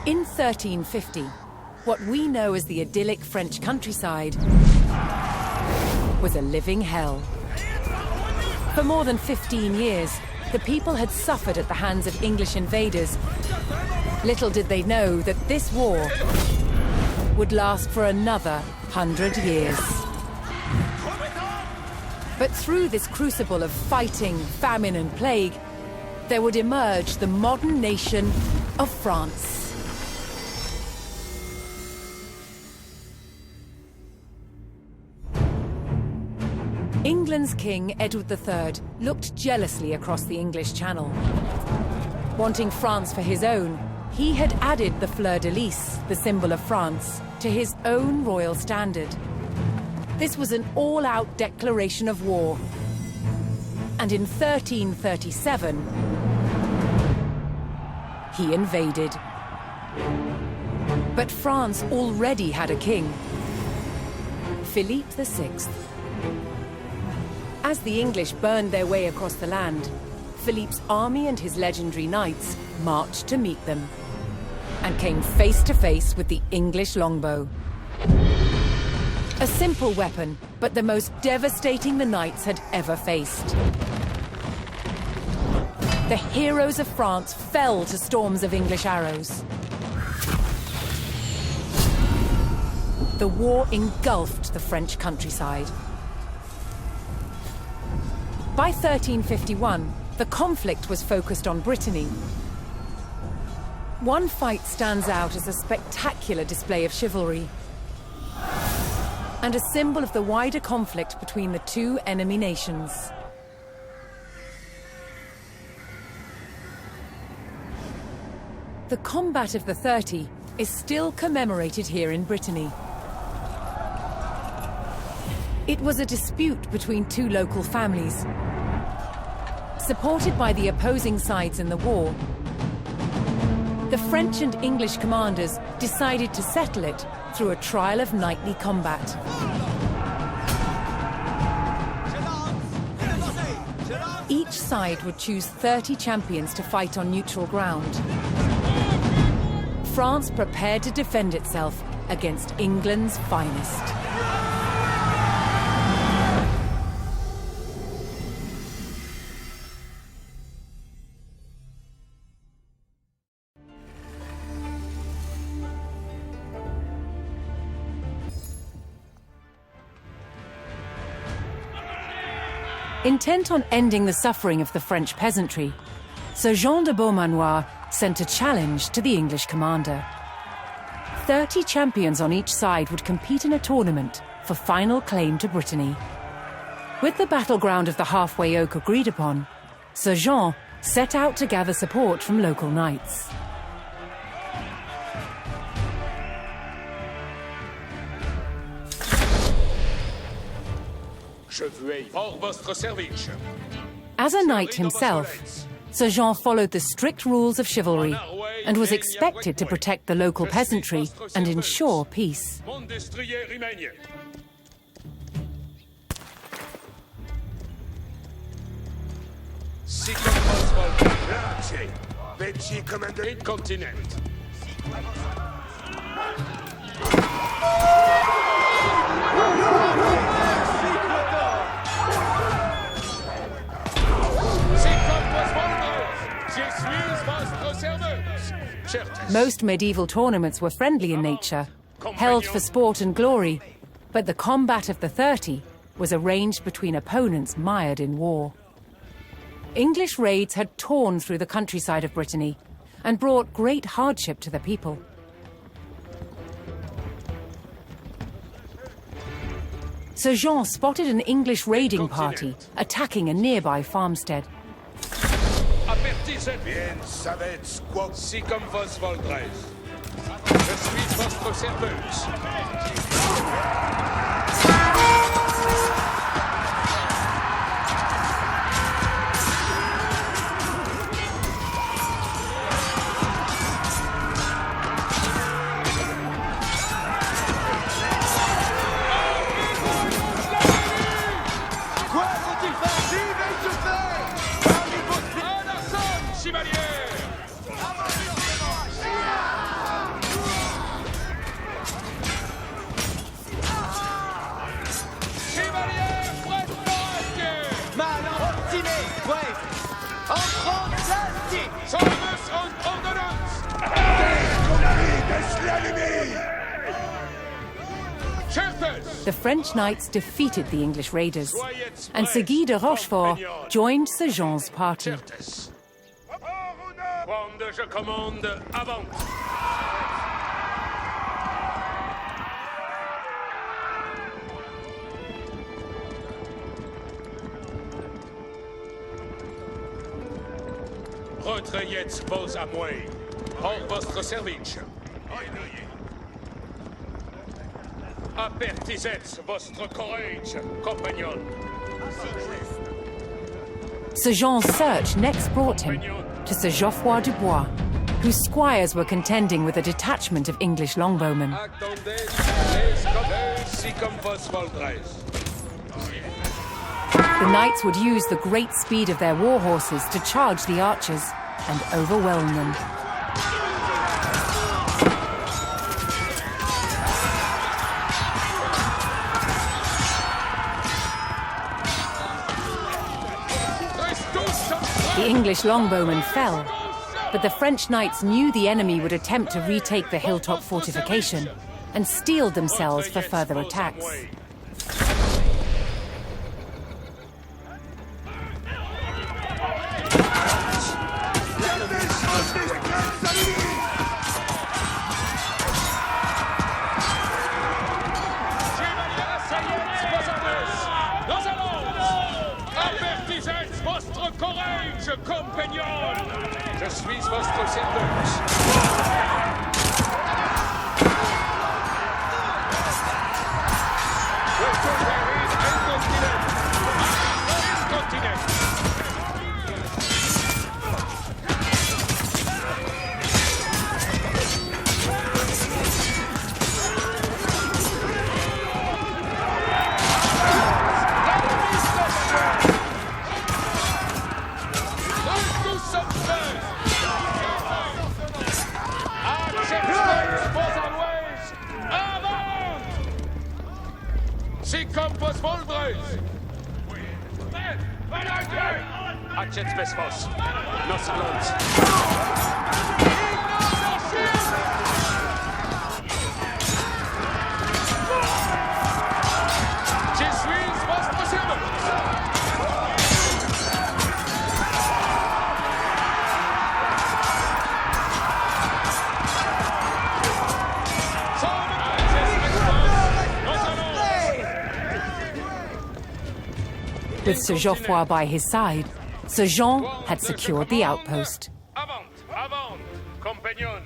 In 1350, what we know as the idyllic French countryside was a living hell. For more than 15 years, the people had suffered at the hands of English invaders. Little did they know that this war would last for another 100 years. But through this crucible of fighting, famine and plague, there would emerge the modern nation of France. England's King Edward III looked jealously across the English Channel. Wanting France for his own, he had added the fleur-de-lis, the symbol of France, to his own royal standard. This was an all-out declaration of war. And in 1337, he invaded. But France already had a king, Philippe VI. As the English burned their way across the land, Philippe's army and his legendary knights marched to meet them and came face to face with the English longbow. A simple weapon, but the most devastating the knights had ever faced. The heroes of France fell to storms of English arrows. The war engulfed the French countryside. By 1351, the conflict was focused on Brittany. One fight stands out as a spectacular display of chivalry and a symbol of the wider conflict between the two enemy nations. The Combat of the 30 is still commemorated here in Brittany. It was a dispute between two local families. Supported by the opposing sides in the war, the French and English commanders decided to settle it through a trial of knightly combat. Each side would choose 30 champions to fight on neutral ground. France prepared to defend itself against England's finest. Intent on ending the suffering of the French peasantry, Sir Jean de Beaumanoir sent a challenge to the English commander. 30 champions on each side would compete in a tournament for final claim to Brittany. With the battleground of the Halfway Oak agreed upon, Sir Jean set out to gather support from local knights. As a knight himself, Sir Jean followed the strict rules of chivalry and was expected to protect the local peasantry and ensure peace. Most medieval tournaments were friendly in nature, held for sport and glory, but the Combat of the 30 was arranged between opponents mired in war. English raids had torn through the countryside of Brittany and brought great hardship to the people. Sir Jean spotted an English raiding party attacking a nearby farmstead. Bien savez quoi, si comme vos voldrez. Je suis votre serveuse. Service und Ordnance! Certes! The French knights defeated the English raiders, and Sir Guy de Rochefort joined Sir Jean's party. Certes. Quand je commande, avant! Retrayez vos amours, hors votre service. Apertisez votre courage, compagnon. Sir Jean's search next brought him to Sir Geoffroy du Bois, whose squires were contending with a detachment of English longbowmen. The knights would use the great speed of their war horses to charge the archers and overwhelm them. The English longbowmen fell, but the French knights knew the enemy would attempt to retake the hilltop fortification and steeled themselves for further attacks. Compagnon! Je suis votre service. Acceți pe sfos. Nu să luați. Je suis votre servant. With Sir Geoffroy by his side, Sir Jean had secured the outpost. Avant, avant, compagnon.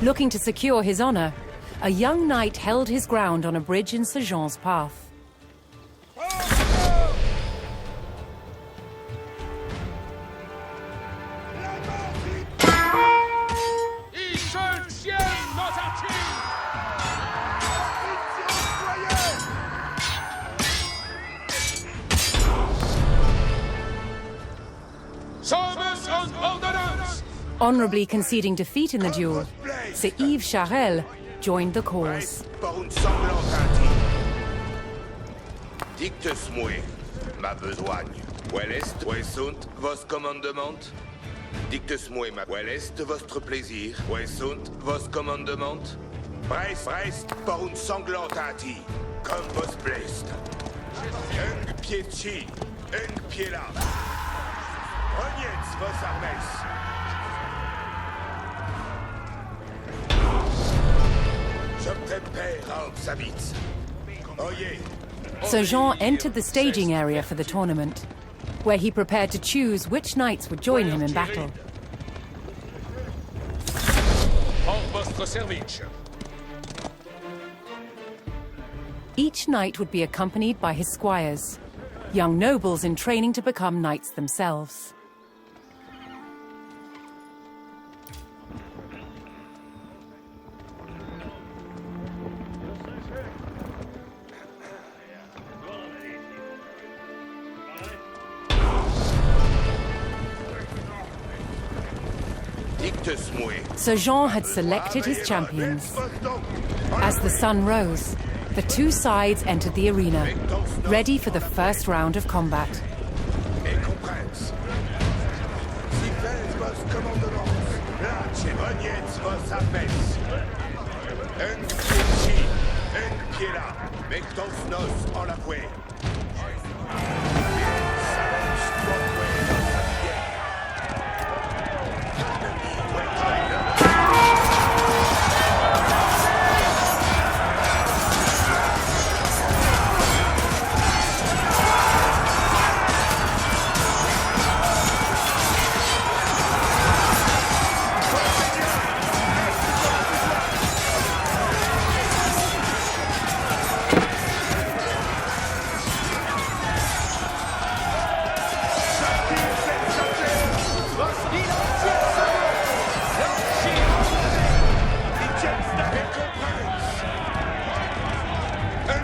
Looking to secure his honor, a young knight held his ground on a bridge in Sir Jean's path. Honorably conceding defeat in the duel, Sir Yves Charel joined the cause. Dicte-moi ma besogne. Où est où sont vos commandements? Dicte-moi ma. Où est votre plaisir? Où sont vos commandements? Brest, pour une sanglante anti, comme vos blessed. Un pied de chi, un pied là. Regnez vos armes. Sir Jean entered the staging area for the tournament, where he prepared to choose which knights would join him in battle. Each knight would be accompanied by his squires, young nobles in training to become knights themselves. Sir Jean had selected his champions. As the sun rose, the two sides entered the arena, ready for the first round of combat.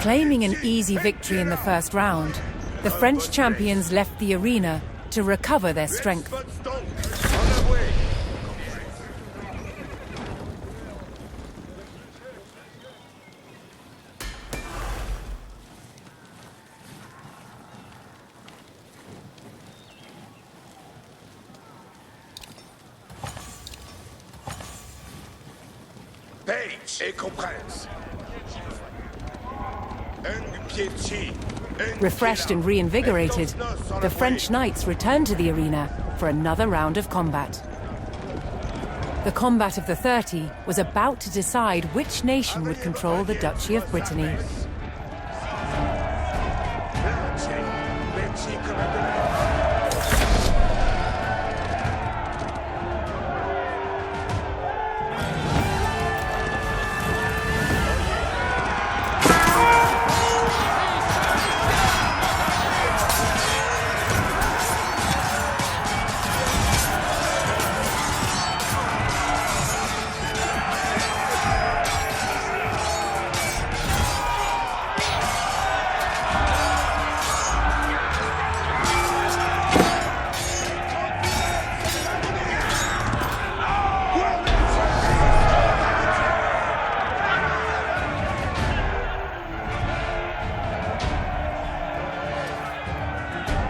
Claiming an easy victory in the first round, the French champions left the arena to recover their strength. Refreshed and reinvigorated, the French knights returned to the arena for another round of combat. The combat of the 30 was about to decide which nation would control the Duchy of Brittany.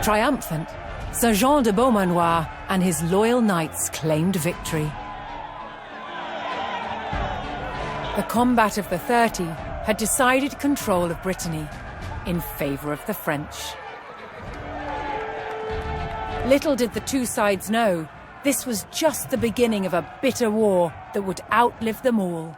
Triumphant, Sir Jean de Beaumanoir and his loyal knights claimed victory. The combat of the 30 had decided control of Brittany in favour of the French. Little did the two sides know, this was just the beginning of a bitter war that would outlive them all.